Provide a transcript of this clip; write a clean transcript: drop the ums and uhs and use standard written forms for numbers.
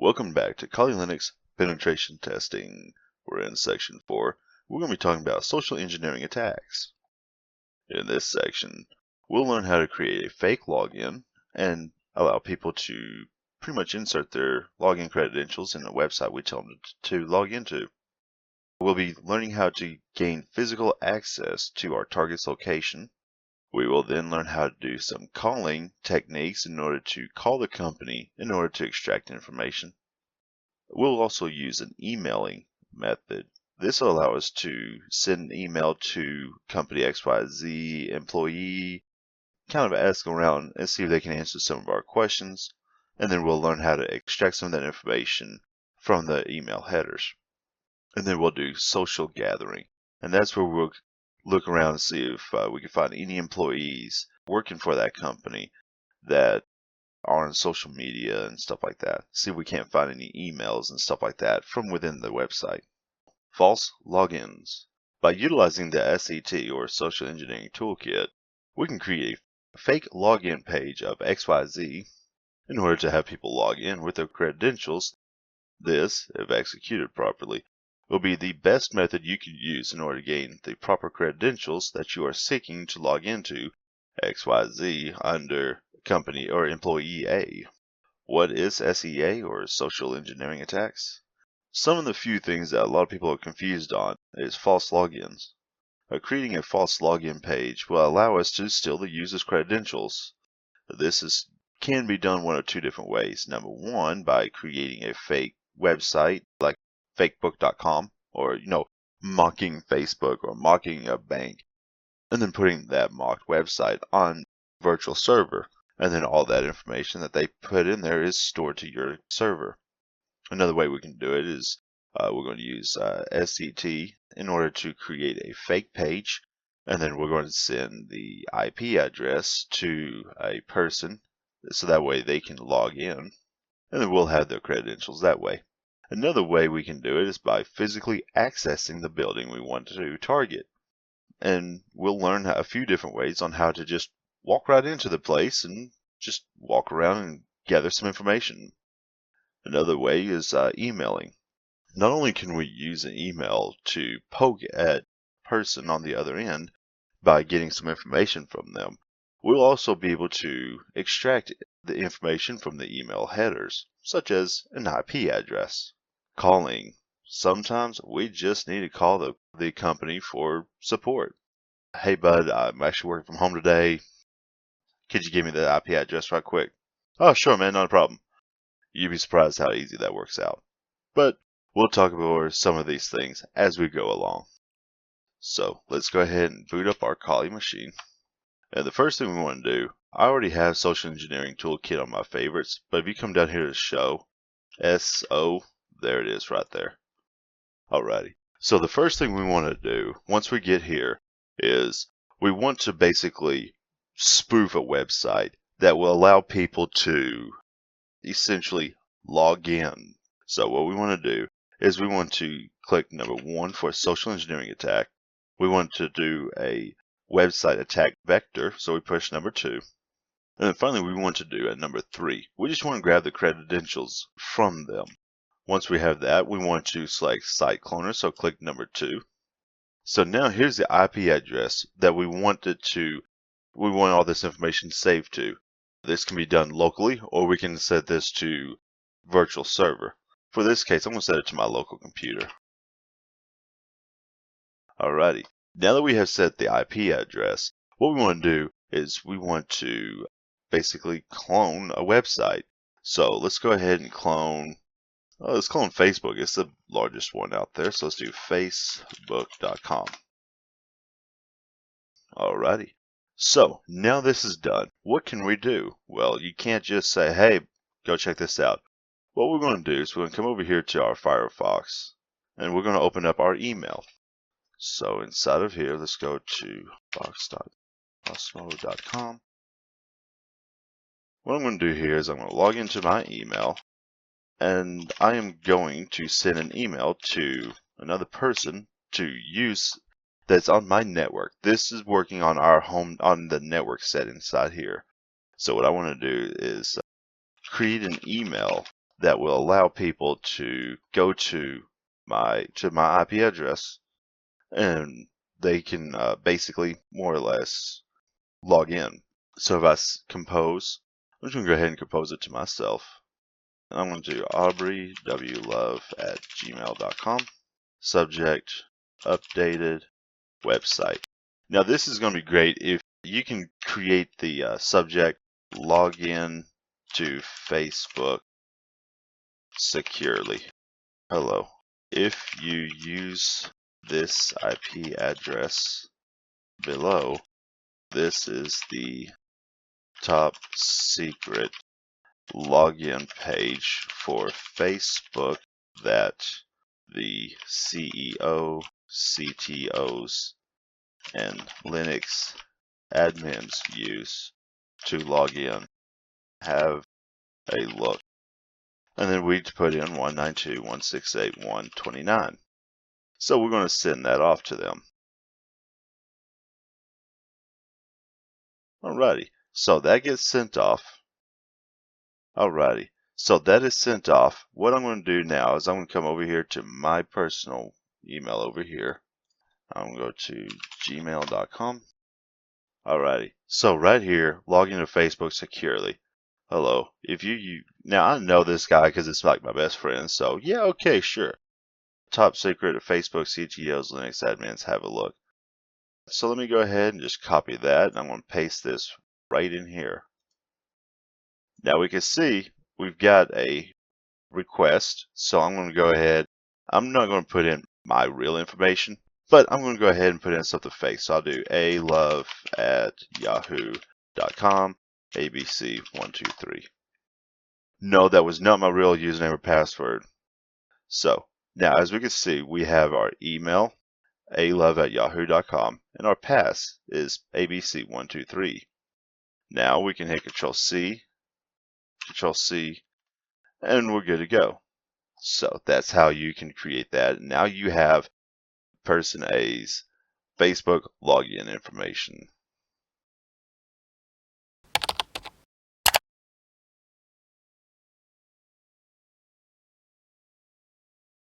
Welcome back to Kali Linux Penetration Testing. We're in section 4. We're going to be talking about social engineering attacks. In this section, we'll learn how to create a fake login and allow people to pretty much insert their login credentials in a website we tell them to log into. We'll be learning how to gain physical access to our target's location. We will then learn how to do some calling techniques in order to call the company in order to extract information. We'll also use an emailing method. This will allow us to send an email to company XYZ employee, kind of ask around and see if they can answer some of our questions, and then we'll learn how to extract some of that information from the email headers. And then we'll do social gathering, and that's where we'll look around and see if we can find any employees working for that company that are on social media and stuff like that. See if we can't find any emails and stuff like that from within the website. False logins. By utilizing the SET or Social Engineering Toolkit, we can create a fake login page of XYZ in order to have people log in with their credentials. This, if executed properly, will be the best method you can use in order to gain the proper credentials that you are seeking to log into XYZ under company or employee A. What is SEA or social engineering attacks? Some of the few things that a lot of people are confused on is false logins. Creating a false login page will allow us to steal the user's credentials. This can be done one of two different ways. Number one, by creating a fake website like fakebook.com or mocking Facebook or mocking a bank, and then putting that mocked website on virtual server. And then all that information that they put in there is stored to your server. Another way we can do it is we're going to use SET in order to create a fake page, and then we're going to send the IP address to a person so that way they can log in, and then we'll have their credentials that way. Another way we can do it is by physically accessing the building we want to target. And we'll learn a few different ways on how to just walk right into the place and just walk around and gather some information. Another way is emailing. Not only can we use an email to poke at a person on the other end by getting some information from them, we'll also be able to extract the information from the email headers, such as an IP address. Calling. Sometimes we just need to call the company for support. Hey bud, I'm actually working from home today. Could you give me the IP address right quick? Oh, sure, man, not a problem. You'd be surprised how easy that works out. But we'll talk about some of these things as we go along. So let's go ahead and boot up our Kali machine. And the first thing we want to do, I already have Social Engineering Toolkit on my favorites, but if you come down here to Show, SO, there it is right there. Alrighty. So the first thing we want to do once we get here is we want to basically spoof a website that will allow people to essentially log in. So what we want to do is we want to click number 1 for a social engineering attack. We want to do a website attack vector, so we push number 2. And then finally we want to do at number 3. We just want to grab the credentials from them. Once we have that, we want to select Site Cloner, so click number 2. So now here's the IP address that we want all this information saved to. This can be done locally, or we can set this to virtual server. For this case, I'm going to set it to my local computer. Alrighty. Now that we have set the IP address, what we want to do is we want to basically clone a website. So let's go ahead and clone. Let's clone Facebook. It's the largest one out there. So let's do facebook.com. Alrighty. So now this is done. What can we do? Well, you can't just say, hey, go check this out. What we're going to do is we're going to come over here to our Firefox and we're going to open up our email. So inside of here, let's go to box.osmo.com. What I'm going to do here is I'm going to log into my email, and I am going to send an email to another person to use that's on my network. This is working on on the network set inside here. So what I want to do is create an email that will allow people to go to my IP address, and they can basically more or less log in. So if I compose, I'm just going to go ahead and compose it to myself. And I'm going to do aubreywlove@gmail.com. Subject, updated, website. Now this is going to be great if you can create the subject, login to Facebook securely. Hello. If you use this IP address below, this is the top secret login page for Facebook that the CEO, CTOs, and Linux admins use to log in. Have a look. And then we put in 192.168.129. So we're going to send that off to them. Alrighty, so that gets sent off. Alrighty, so that is sent off. What I'm going to do now is I'm going to come over here to my personal email over here. I'm going to go to gmail.com. Alrighty, so right here, log into Facebook securely. Hello, if you now I know this guy because it's like my best friend, so yeah, okay, sure. Top secret of Facebook CTOs, Linux admins, have a look. So let me go ahead and just copy that, and I'm going to paste this right in here. Now we can see we've got a request, so I'm going to go ahead. I'm not going to put in my real information, but I'm going to go ahead and put in something fake. So I'll do alove@yahoo.com, abc123. No, that was not my real username or password. So now, as we can see, we have our email, alove@yahoo.com, and our pass is abc123. Now we can hit Control C, and we're good to go. So that's how you can create that. Now you have person A's Facebook login information.